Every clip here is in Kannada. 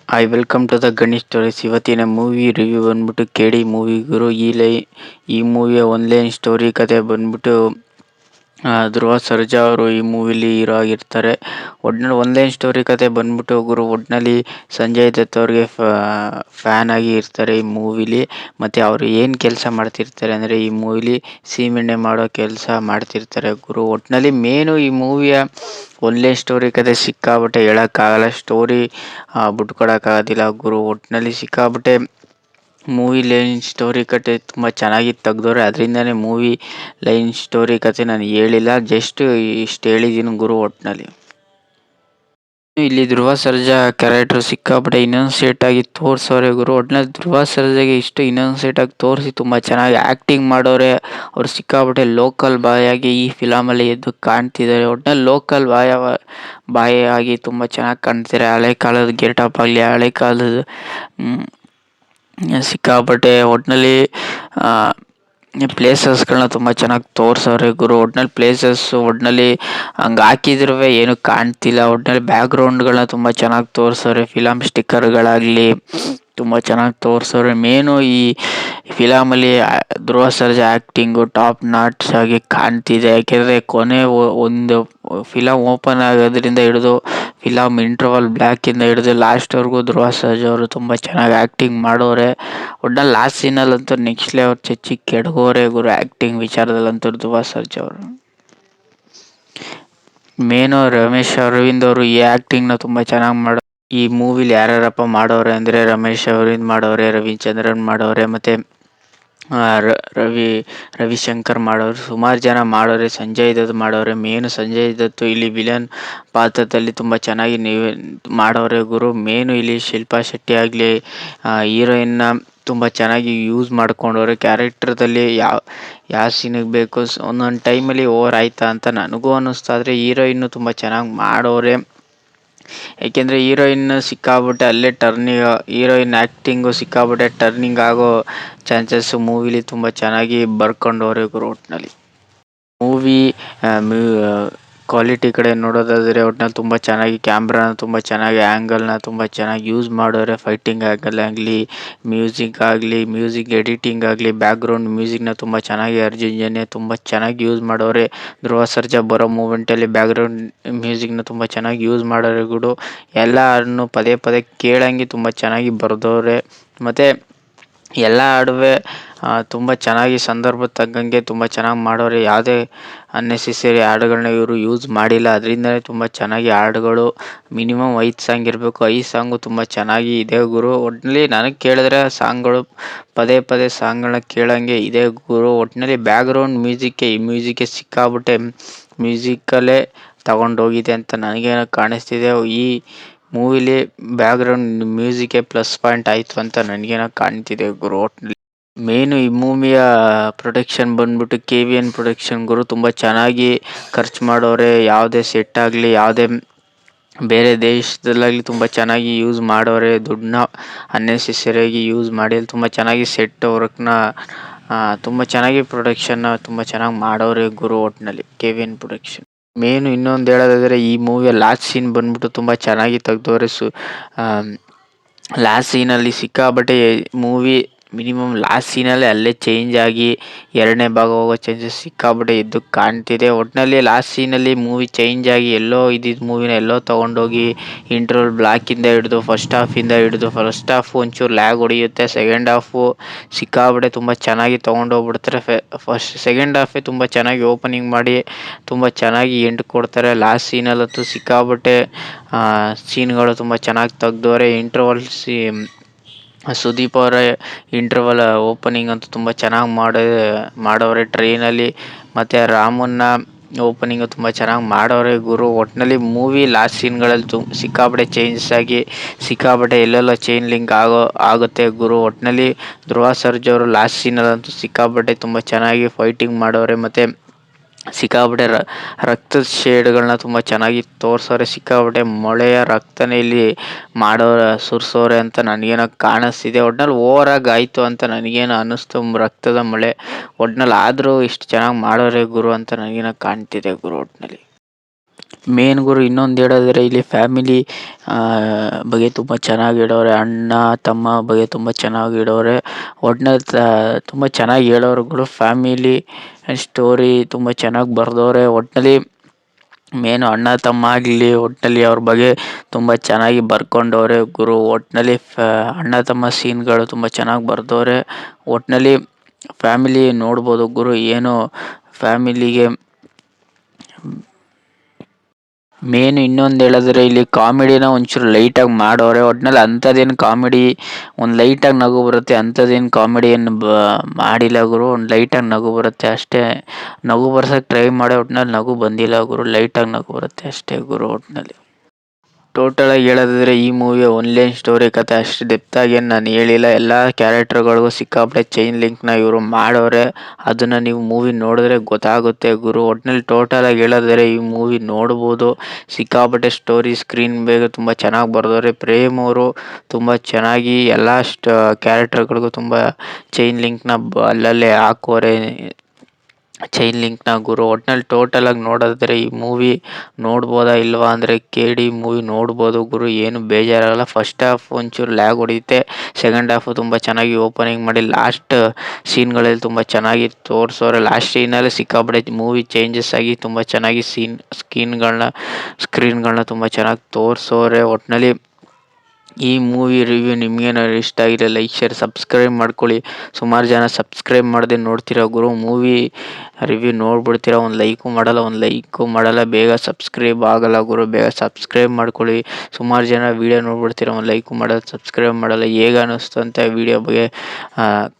Hi welcome to the Ganesh stories. ಇವತ್ತಿನ ಮೂವಿ ರಿವ್ಯೂ ಬಂದ್ಬಿಟ್ಟು ಕೇಳಿ ಮೂವಿ ಗುರು. ಈ ಮೂವಿಯ ಒನ್ಲೈನ್ ಸ್ಟೋರಿ ಕತೆ ಬಂದ್ಬಿಟ್ಟು ಧ್ರುವ ಸರ್ಜಾ ಅವರು ಈ ಮೂವಿಲಿ ಹೀರೋ ಆಗಿರ್ತಾರೆ. ಒಟ್ನಲ್ಲಿ ಒನ್ಲೈನ್ ಸ್ಟೋರಿ ಕತೆ ಬಂದ್ಬಿಟ್ಟು ಗುರು, ಒಟ್ನಲ್ಲಿ ಸಂಜಯ್ ದತ್ ಅವ್ರಿಗೆ ಫ್ಯಾನ್ ಆಗಿ ಇರ್ತಾರೆ ಈ ಮೂವಿಲಿ. ಮತ್ತು ಅವರು ಏನು ಕೆಲಸ ಮಾಡ್ತಿರ್ತಾರೆ ಅಂದರೆ ಈ ಮೂವಿಲಿ ಸೀಮೆಣ್ಣೆ ಮಾಡೋ ಕೆಲಸ ಮಾಡ್ತಿರ್ತಾರೆ ಗುರು. ಒಟ್ನಲ್ಲಿ ಮೇನು ಈ ಮೂವಿಯ ಒನ್ಲೈನ್ ಸ್ಟೋರಿ ಕತೆ ಸಿಕ್ಕಾಬಿಟ್ಟೆ ಹೇಳೋಕ್ಕಾಗಲ್ಲ, ಸ್ಟೋರಿ ಬಿಟ್ಕೊಡೋಕ್ಕಾಗೋದಿಲ್ಲ ಗುರು. ಒಟ್ಟಿನಲ್ಲಿ ಸಿಕ್ಕಾಬಿಟ್ಟೆ ಮೂವಿ ಲೈನ್ ಸ್ಟೋರಿ ಕತೆ ತುಂಬ ಚೆನ್ನಾಗಿ ತೆಗ್ದವ್ರೆ. ಅದರಿಂದನೇ ಮೂವಿ ಲೈನ್ ಸ್ಟೋರಿ ಕತೆ ನಾನು ಹೇಳಿಲ್ಲ, ಜಸ್ಟ್ ಇಷ್ಟು ಹೇಳಿದ್ದೀನಿ ಗುರು. ಒಟ್ಟಿನಲ್ಲಿ ಇಲ್ಲಿ ಧ್ರುವ ಸರ್ಜಾ ಕ್ಯಾರೆಕ್ಟರ್ ಸಿಕ್ಕಾಬಿಟ್ಟೆ ಇನ್ನೊಂದು ಆಗಿ ತೋರಿಸೋರೆ ಗುರು. ಒಟ್ಟಿನಲ್ಲಿ ಧ್ರುವ ಸರ್ಜಾಗೆ ಇಷ್ಟು ಇನ್ನೊಂದು ಆಗಿ ತೋರಿಸಿ ತುಂಬ ಚೆನ್ನಾಗಿ ಆ್ಯಕ್ಟಿಂಗ್ ಮಾಡೋರೆ. ಅವ್ರು ಸಿಕ್ಕಾಬಿಟ್ಟೆ ಲೋಕಲ್ ಬಾಯ್ ಆಗಿ ಈ ಫಿಲಮಲ್ಲಿ ಎದ್ದು ಕಾಣ್ತಿದ್ದಾರೆ. ಒಟ್ಟಿನಲ್ಲಿ ಲೋಕಲ್ ಬಾಯ್ ಆಗಿ ತುಂಬ ಚೆನ್ನಾಗಿ ಕಾಣ್ತಿದ್ದಾರೆ. ಹಳೆ ಕಾಲದ ಗೆಟಪ್ ಆಗಲಿ, ಹಳೆ ಕಾಲದ ಸಿಕ್ಕಾಪಟ್ಟೆ ಒಟ್ಟಿನಲ್ಲಿ ಪ್ಲೇಸಸ್ಗಳನ್ನ ತುಂಬ ಚೆನ್ನಾಗಿ ತೋರಿಸೋರೆ ಗುರು. ಒಟ್ಟಿನಲ್ಲಿ ಒಟ್ಟಿನಲ್ಲಿ ಹಂಗೆ ಹಾಕಿದ್ರೂ ಏನು ಕಾಣ್ತಿಲ್ಲ. ಒಟ್ಟಿನಲ್ಲಿ ಬ್ಯಾಕ್ಗ್ರೌಂಡ್ಗಳನ್ನ ತುಂಬ ಚೆನ್ನಾಗಿ ತೋರಿಸೋರೆ. ಫಿಲಮ್ ಸ್ಟಿಕ್ಕರ್ಗಳಾಗಲಿ ತುಂಬ ಚೆನ್ನಾಗಿ ತೋರಿಸೋರೆ. ಮೇನು ಈ ಫಿಲಮಲ್ಲಿ Dhruva Sarja acting top knots ಆಗಿ ಕಾಣ್ತಿದೆ. ಯಾಕೆಂದರೆ ಕೊನೆ ಒಂದು ಫಿಲಮ್ ಓಪನ್ ಆಗೋದ್ರಿಂದ ಹಿಡಿದು ಫಿಲಮ್ ಇಂಟರ್ವಲ್ ಬ್ಲ್ಯಾಕಿಂದ ಹಿಡಿದು ಲಾಸ್ಟ್ವರೆಗೂ ಧ್ರುವ ಸರ್ಜಾ ಅವರು ತುಂಬ ಚೆನ್ನಾಗಿ ಆ್ಯಕ್ಟಿಂಗ್ ಮಾಡೋರೆ. ಒಟ್ಟಿನಲ್ಲಿ ಲಾಸ್ಟ್ ಸೀನಲ್ಲಂತೂ ನೆಕ್ಸ್ಟ್ ಲೆವೆಲ್ ಚಚ್ಚಿ ಕೆಡಗೋರೆ ಗುರು. ಆ್ಯಕ್ಟಿಂಗ್ ವಿಚಾರದಲ್ಲಂತೂ ಧ್ರುವ ಸರ್ಜಾ ಅವರು. ಮೇನು ರಮೇಶ್ ಅರವಿಂದ್ ಅವರು ಈ ಆ್ಯಕ್ಟಿಂಗ್ನ ತುಂಬ ಚೆನ್ನಾಗಿ ಮಾಡೋ. ಈ ಮೂವಿಲಿ ಯಾರ್ಯಾರಪ್ಪ ಮಾಡೋರೆ ಅಂದರೆ ರಮೇಶ್ ಅರವಿಂದ್ ಮಾಡೋರೆ, ರವಿಚಂದ್ರನ್ ಮಾಡೋರೆ, ಮತ್ತು ರವಿಶಂಕರ್ ಮಾಡೋರು, ಸುಮಾರು ಜನ ಮಾಡೋರೆ. ಸಂಜಯ್ ದತ್ ಮಾಡೋರೆ. ಮೇನು ಸಂಜಯ್ ದತ್ ಇಲ್ಲಿ ವಿಲನ್ ಪಾತ್ರದಲ್ಲಿ ತುಂಬ ಚೆನ್ನಾಗಿ ಮಾಡೋರೆ ಗುರು. ಮೇನು ಇಲ್ಲಿ ಶಿಲ್ಪಾ ಶೆಟ್ಟಿ ಆಗಲಿ ಹೀರೋಯಿನ್ನ ತುಂಬ ಚೆನ್ನಾಗಿ ಯೂಸ್ ಮಾಡ್ಕೊಂಡವ್ರೆ. ಕ್ಯಾರೆಕ್ಟರ್ದಲ್ಲಿ ಯಾವ ಸೀನಿಗೆ ಬೇಕು ಒಂದೊಂದು ಟೈಮಲ್ಲಿ ಓವರ್ ಆಯ್ತಾ ಅಂತ ನನಗೂ ಅನ್ನಿಸ್ತಾ, ಆದರೆ ಹೀರೋಯಿನ್ನು ತುಂಬ ಚೆನ್ನಾಗಿ ಮಾಡೋರೆ. ಏಕೆಂದರೆ ಹೀರೋಯಿನ್ ಸಿಕ್ಕಾಬಿಟ್ಟೆ ಅಲ್ಲೇ ಹೀರೋಯಿನ್ ಆ್ಯಕ್ಟಿಂಗು ಸಿಕ್ಕಾಬಿಟ್ಟೆ ಟರ್ನಿಂಗ್ ಆಗೋ ಚಾನ್ಸಸ್ಸು ಮೂವಿಲಿ ತುಂಬ ಚೆನ್ನಾಗಿ ಬರ್ಕೊಂಡವ್ರೆ ಗುರು. ಒಟ್ಟಿನಲ್ಲಿ ಮೂವಿ ಕ್ವಾಲಿಟಿ ಕಡೆ ನೋಡೋದಾದರೆ ಒಟ್ಟಿನಲ್ಲಿ ತುಂಬ ಚೆನ್ನಾಗಿ ಕ್ಯಾಮ್ರಾನ ತುಂಬ ಚೆನ್ನಾಗಿ ಆ್ಯಂಗಲ್ನ ತುಂಬ ಚೆನ್ನಾಗಿ ಯೂಸ್ ಮಾಡೋರೆ. ಫೈಟಿಂಗ್ ಆ್ಯಂಗಲ್ ಆಗಲಿ, ಮ್ಯೂಸಿಕ್ ಎಡಿಟಿಂಗ್ ಆಗಲಿ, ಬ್ಯಾಕ್ಗ್ರೌಂಡ್ ಮ್ಯೂಸಿಕ್ನ ತುಂಬ ಚೆನ್ನಾಗಿ ಅರ್ಜುನ್ ಜನ್ಯ ತುಂಬ ಚೆನ್ನಾಗಿ ಯೂಸ್ ಮಾಡೋರೆ. ಧ್ರುವ ಸರ್ಜಾ ಬರೋ ಮೂಮೆಂಟಲ್ಲಿ ಬ್ಯಾಕ್ಗ್ರೌಂಡ್ ಮ್ಯೂಸಿಕ್ನ ತುಂಬ ಚೆನ್ನಾಗಿ ಯೂಸ್ ಮಾಡೋರೆ ಗುರು. ಎಲ್ಲ ಹಾಡನ್ನು ಪದೇ ಪದೇ ಕೇಳಂಗೆ ತುಂಬ ಚೆನ್ನಾಗಿ ಬರೆದವ್ರೆ. ಮತ್ತು ಎಲ್ಲ ಹಾಡುವೆ ತುಂಬ ಚೆನ್ನಾಗಿ ಸಂದರ್ಭ ತಕ್ಕಂಗೆ ತುಂಬ ಚೆನ್ನಾಗಿ ಮಾಡೋರೆ. ಯಾವುದೇ ಅನ್ನೆಸೆಸರಿ ಹಾಡುಗಳನ್ನ ಇವರು ಯೂಸ್ ಮಾಡಿಲ್ಲ. ಅದರಿಂದಲೇ ತುಂಬ ಚೆನ್ನಾಗಿ ಹಾಡುಗಳು ಮಿನಿಮಮ್ 5 ಸಾಂಗ್ ಇರಬೇಕು. 5 ಸಾಂಗು ತುಂಬ ಚೆನ್ನಾಗಿ ಇದೆ ಗುರು. ಒಟ್ಟಿನಲ್ಲಿ ನನಗೆ ಕೇಳಿದ್ರೆ ಸಾಂಗ್ಗಳು ಪದೇ ಪದೇ ಸಾಂಗ್ಗಳನ್ನ ಕೇಳೋಂಗೆ ಇದೆ ಗುರು. ಒಟ್ಟಿನಲ್ಲಿ ಬ್ಯಾಕ್ಗ್ರೌಂಡ್ ಮ್ಯೂಸಿಕ್ಗೆ ಸಿಕ್ಕಾಬಿಟ್ಟೆ ಮ್ಯೂಸಿಕಲ್ಲೇ ತಗೊಂಡೋಗಿದೆ ಅಂತ ನನಗೇನೋ ಕಾಣಿಸ್ತಿದೆ. ಈ ಮೂವಿಲಿ ಬ್ಯಾಕ್ಗ್ರೌಂಡ್ ಮ್ಯೂಸಿಕ್ಕೇ ಪ್ಲಸ್ ಪಾಯಿಂಟ್ ಆಯಿತು ಅಂತ ನನಗೇನೋ ಕಾಣ್ತಿದೆ ಗುರು. ಒಟ್ಟಿನಲ್ಲಿ ಮೇನು ಈ ಮೂವಿಯ ಪ್ರೊಡಕ್ಷನ್ ಬಂದ್ಬಿಟ್ಟು KVN ಪ್ರೊಡಕ್ಷನ್ ಗುರು. ತುಂಬ ಚೆನ್ನಾಗಿ ಖರ್ಚು ಮಾಡೋರೆ. ಯಾವುದೇ ಸೆಟ್ ಆಗಲಿ, ಯಾವುದೇ ಬೇರೆ ದೇಶದಲ್ಲಾಗಲಿ ತುಂಬ ಚೆನ್ನಾಗಿ ಯೂಸ್ ಮಾಡೋರೆ. ದುಡ್ಡನ್ನ ಅನ್ನೆಸೆಸರಿಯಾಗಿ ಯೂಸ್ ಮಾಡಿ ತುಂಬ ಚೆನ್ನಾಗಿ ಸೆಟ್ ವರ್ಕ್ನ ತುಂಬ ಚೆನ್ನಾಗಿ ಪ್ರೊಡಕ್ಷನ್ನ ತುಂಬ ಚೆನ್ನಾಗಿ ಮಾಡೋರೆ ಗುರು. ಒಟ್ಟಿನಲ್ಲಿ KVN ಪ್ರೊಡಕ್ಷನ್. ಮೇನು ಇನ್ನೊಂದು ಹೇಳೋದಾದರೆ ಈ ಮೂವಿಯ ಲಾಸ್ಟ್ ಸೀನ್ ಬಂದ್ಬಿಟ್ಟು ತುಂಬ ಚೆನ್ನಾಗಿ ತೆಗ್ದವ್ರೆ. ಲಾಸ್ಟ್ ಸೀನಲ್ಲಿ ಸಿಕ್ಕಾಬಟ್ಟೆ ಮೂವಿ ಮಿನಿಮಮ್ ಲಾಸ್ಟ್ ಸೀನಲ್ಲೇ ಅಲ್ಲೇ ಚೇಂಜ್ ಆಗಿ 2ನೇ ಭಾಗ ಹೋಗೋ ಚಾನ್ಸಸ್ ಸಿಕ್ಕಾಬಟ್ಟೆ ಎದ್ದು ಕಾಣ್ತಿದೆ. ಒಟ್ಟಿನಲ್ಲಿ ಲಾಸ್ಟ್ ಸೀನಲ್ಲಿ ಮೂವಿ ಚೇಂಜ್ ಆಗಿ ಎಲ್ಲೋ ಇದ್ದಿದ್ದು ಮೂವಿನ ಎಲ್ಲೋ ತೊಗೊಂಡೋಗಿ ಇಂಟರ್ವಲ್ ಬ್ಲಾಕಿಂದ ಹಿಡಿದು ಫಸ್ಟ್ ಹಾಫ್ ಒಂಚೂರು ಲ್ಯಾಗ್ ಹೊಡೆಯುತ್ತೆ. ಸೆಕೆಂಡ್ ಹಾಫು ಸಿಕ್ಕಾಬಟ್ಟೆ ತುಂಬ ಚೆನ್ನಾಗಿ ತೊಗೊಂಡೋಗ್ಬಿಡ್ತಾರೆ. ಸೆಕೆಂಡ್ ಹಾಫೇ ತುಂಬ ಚೆನ್ನಾಗಿ ಓಪನಿಂಗ್ ಮಾಡಿ ತುಂಬ ಚೆನ್ನಾಗಿ ಎಂಡ್ ಕೊಡ್ತಾರೆ. ಲಾಸ್ಟ್ ಸೀನಲ್ಲಂತೂ ಸಿಕ್ಕಾಬಟ್ಟೆ ಸೀನ್ಗಳು ತುಂಬ ಚೆನ್ನಾಗಿ ತೆಗ್ದವ್ರೆ. ಸುದೀಪ್ ಅವರ ಇಂಟರ್ವಲ್ ಓಪನಿಂಗ್ ಅಂತೂ ತುಂಬ ಚೆನ್ನಾಗಿ ಮಾಡೋರೆ ಟ್ರೈನಲ್ಲಿ. ಮತ್ತು ರಾಮನ್ನ ಓಪನಿಂಗು ತುಂಬ ಚೆನ್ನಾಗಿ ಮಾಡೋರೆ ಗುರು. ಒಟ್ಟಿನಲ್ಲಿ ಮೂವಿ ಲಾಸ್ಟ್ ಸೀನ್ಗಳಲ್ಲಿ ಸಿಕ್ಕಾಪಟ್ಟೆ ಚೇಂಜಸ್ ಆಗಿ ಸಿಕ್ಕಾಪಟ್ಟೆ ಎಲ್ಲೆಲ್ಲ ಚೈನ್ ಲಿಂಕ್ ಆಗುತ್ತೆ ಗುರು. ಒಟ್ಟಿನಲ್ಲಿ ಧ್ರುವ ಸರ್ಜಾ ಅವರು ಲಾಸ್ಟ್ ಸೀನಲ್ಲಂತೂ ಸಿಕ್ಕಾಪಟ್ಟೆ ತುಂಬ ಚೆನ್ನಾಗಿ ಫೈಟಿಂಗ್ ಮಾಡೋರೆ. ಮತ್ತು ಸಿಕ್ಕಾಪಟ್ಟೆ ರಕ್ತದ ಶೇಡ್ಗಳನ್ನ ತುಂಬ ಚೆನ್ನಾಗಿ ತೋರಿಸೋರೆ. ಸಿಕ್ಕಾಪಟ್ಟೆ ಮೊಳೆಯ ರಕ್ತನೇ ಇಲ್ಲಿ ಸುರಿಸೋರೆ ಅಂತ ನನಗೇನೋ ಕಾಣಿಸ್ತಿದೆ. ಒಟ್ನಲ್ಲಿ ಓವರಾಗಿ ಆಯಿತು ಅಂತ ನನಗೇನೋ ಅನ್ನಿಸ್ತು, ರಕ್ತದ ಮೊಳೆ. ಒಟ್ನಲ್ಲಿ ಆದರೂ ಇಷ್ಟು ಚೆನ್ನಾಗಿ ಮಾಡೋರೆ ಗುರು ಅಂತ ನನಗೇನೋ ಕಾಣ್ತಿದೆ ಗುರು. ಒಟ್ಟಿನಲ್ಲಿ ಮೇನ್ ಗುರು ಇನ್ನೊಂದು ಹೇಳೋದಾದ್ರೆ ಇಲ್ಲಿ ಫ್ಯಾಮಿಲಿ ಬಗ್ಗೆ ತುಂಬ ಚೆನ್ನಾಗಿ ಇಡೋರೆ, ಅಣ್ಣ ತಮ್ಮ ಬಗ್ಗೆ ತುಂಬ ಚೆನ್ನಾಗಿ ಇಡೋರೆ. ಒಟ್ನಲ್ಲಿ ತುಂಬ ಚೆನ್ನಾಗಿ ಹೇಳೋರು ಗುರು. ಫ್ಯಾಮಿಲಿ ಸ್ಟೋರಿ ತುಂಬ ಚೆನ್ನಾಗಿ ಬರ್ದವ್ರೆ. ಒಟ್ಟಿನಲ್ಲಿ ಮೇನು ಅಣ್ಣ ತಮ್ಮ ಆಗಲಿ ಒಟ್ಟಿನಲ್ಲಿ ಅವ್ರ ಬಗ್ಗೆ ತುಂಬ ಚೆನ್ನಾಗಿ ಬರ್ಕೊಂಡವ್ರೆ ಗುರು. ಒಟ್ಟಿನಲ್ಲಿ ಅಣ್ಣ ತಮ್ಮ ಸೀನ್ಗಳು ತುಂಬ ಚೆನ್ನಾಗಿ ಬರ್ದವ್ರೆ. ಒಟ್ಟಿನಲ್ಲಿ ಫ್ಯಾಮಿಲಿ ನೋಡ್ಬೋದು ಗುರು. ಏನು ಫ್ಯಾಮಿಲಿಗೆ ಮೇನ್ ಇನ್ನೊಂದು ಹೇಳಿದ್ರೆ ಇಲ್ಲಿ ಕಾಮಿಡಿನ ಒಂಚೂರು ಲೈಟಾಗಿ ಮಾಡೋರೆ. ಒಟ್ನಲ್ಲಿ ಅಂಥದ್ದೇನು ಕಾಮಿಡಿ ಒಂದು ಲೈಟಾಗಿ ನಗು ಬರುತ್ತೆ, ಅಂಥದ್ದೇನು ಕಾಮಿಡಿ ಏನು ಮಾಡಿಲ್ಲ ಗುರು. ಒಂದು ಲೈಟಾಗಿ ನಗು ಬರುತ್ತೆ ಅಷ್ಟೇ. ನಗು ಬರ್ಸೋಕ್ಕೆ ಟ್ರೈ ಮಾಡಿ ಒಟ್ನಲ್ಲಿ ನಗು ಬಂದಿಲ್ಲ ಗುರು. ಲೈಟಾಗಿ ನಗು ಬರುತ್ತೆ ಅಷ್ಟೇ ಗುರು. ಒಟ್ಟಿನಲ್ಲಿ ಟೋಟಲಾಗಿ ಹೇಳೋದಾದ್ರೆ ಈ ಮೂವಿಯ ಒನ್ಲೈನ್ ಸ್ಟೋರಿ ಕತೆ ಅಷ್ಟು ಡೆಪ್ತಾಗಿ ಏನು ನಾನು ಹೇಳಿಲ್ಲ. ಎಲ್ಲ ಕ್ಯಾರೆಕ್ಟರ್ಗಳಿಗೂ ಸಿಕ್ಕಾಪಟ್ಟೆ ಚೈನ್ ಲಿಂಕ್ನ ಇವರು ಮಾಡೋರೆ. ಅದನ್ನು ನೀವು ಮೂವಿ ನೋಡಿದ್ರೆ ಗೊತ್ತಾಗುತ್ತೆ ಗುರು. ಒಟ್ಟಿನಲ್ಲಿ ಟೋಟಲಾಗಿ ಹೇಳೋದಾದ್ರೆ ಈ ಮೂವಿ ನೋಡ್ಬೋದು. ಸಿಕ್ಕಾಪಟ್ಟೆ ಸ್ಟೋರಿ ಸ್ಕ್ರೀನ್ ಬೇಗ ತುಂಬ ಚೆನ್ನಾಗಿ ಬರೆದವ್ರೆ. ಪ್ರೇಮ್ ಅವರು ತುಂಬ ಚೆನ್ನಾಗಿ ಎಲ್ಲ ಕ್ಯಾರೆಕ್ಟರ್ಗಳಿಗೂ ತುಂಬ ಚೈನ್ ಲಿಂಕ್ನ ಅಲ್ಲಲ್ಲೇ ಹಾಕೋರೆ, ಚೈನ್ ಲಿಂಕ್ನ ಗುರು. ಒಟ್ನಲ್ಲಿ ಟೋಟಲಾಗಿ ನೋಡೋದಾದ್ರೆ ಈ ಮೂವಿ ನೋಡ್ಬೋದಾ ಇಲ್ವಾ ಅಂದರೆ ಕೇಳಿ ಮೂವಿ ನೋಡ್ಬೋದು ಗುರು. ಏನು ಬೇಜಾರಾಗಲ್ಲ. ಫಸ್ಟ್ ಹಾಫ್ ಒಂಚೂರು ಲ್ಯಾಗ್ ಹೊಡೆಯುತ್ತೆ, ಸೆಕೆಂಡ್ ಹಾಫು ತುಂಬ ಚೆನ್ನಾಗಿ ಓಪನಿಂಗ್ ಮಾಡಿ ಲಾಸ್ಟ್ ಸೀನ್ಗಳಲ್ಲಿ ತುಂಬ ಚೆನ್ನಾಗಿ ತೋರಿಸೋರೆ. ಲಾಸ್ಟ್ ಸೀನಲ್ಲಿ ಸಿಕ್ಕಾಪಟ್ಟೆ ಮೂವಿ ಚೇಂಜಸ್ ಆಗಿ ತುಂಬ ಚೆನ್ನಾಗಿ ಸ್ಕ್ರೀನ್ಗಳನ್ನ ತುಂಬ ಚೆನ್ನಾಗಿ ತೋರಿಸೋರೆ. ಒಟ್ಟಿನಲ್ಲಿ ಈ ಮೂವಿ ರಿವ್ಯೂ ನಿಮಗೇನಾದ್ರು ಇಷ್ಟ ಆಗಿದೆ ಲೈಕ್ ಶೇರ್ ಸಬ್ಸ್ಕ್ರೈಬ್ ಮಾಡ್ಕೊಳ್ಳಿ. ಸುಮಾರು ಜನ ಸಬ್ಸ್ಕ್ರೈಬ್ ಮಾಡದೆ ನೋಡ್ತೀರಾ ಗುರು. ಮೂವಿ ರಿವ್ಯೂ ನೋಡ್ಬಿಡ್ತೀರಾ, ಒಂದು ಲೈಕು ಮಾಡಲ್ಲ, ಬೇಗ ಸಬ್ಸ್ಕ್ರೈಬ್ ಆಗಲ್ಲ ಗುರು. ಬೇಗ ಸಬ್ಸ್ಕ್ರೈಬ್ ಮಾಡ್ಕೊಳ್ಳಿ. ಸುಮಾರು ಜನ ವೀಡಿಯೋ ನೋಡ್ಬಿಡ್ತೀರಾ, ಒಂದು ಲೈಕು ಮಾಡಲ್ಲ, ಸಬ್ಸ್ಕ್ರೈಬ್ ಮಾಡಲ್ಲ. ಹೇಗೆ ಅನ್ನಿಸ್ತು ಅಂತ ವೀಡಿಯೋ ಬಗ್ಗೆ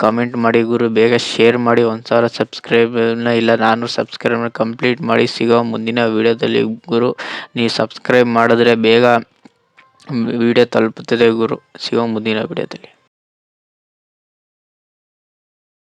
ಕಮೆಂಟ್ ಮಾಡಿ ಗುರು. ಬೇಗ ಶೇರ್ ಮಾಡಿ. 1000 ಸಬ್ಸ್ಕ್ರೈಬ್ನ ಇಲ್ಲ 400 ಸಬ್ಸ್ಕ್ರೈಬ್ನ ಕಂಪ್ಲೀಟ್ ಮಾಡಿ. ಸಿಗೋ ಮುಂದಿನ ವೀಡಿಯೋದಲ್ಲಿ ಗುರು. ನೀವು ಸಬ್ಸ್ಕ್ರೈಬ್ ಮಾಡಿದ್ರೆ ಬೇಗ ವಿಡಿಯೋ ತಲುಪುತ್ತದೆ ಗುರು. ಸಿಗೋ ಮುಂದಿನ ವಿಡಿಯೋದಲ್ಲಿ.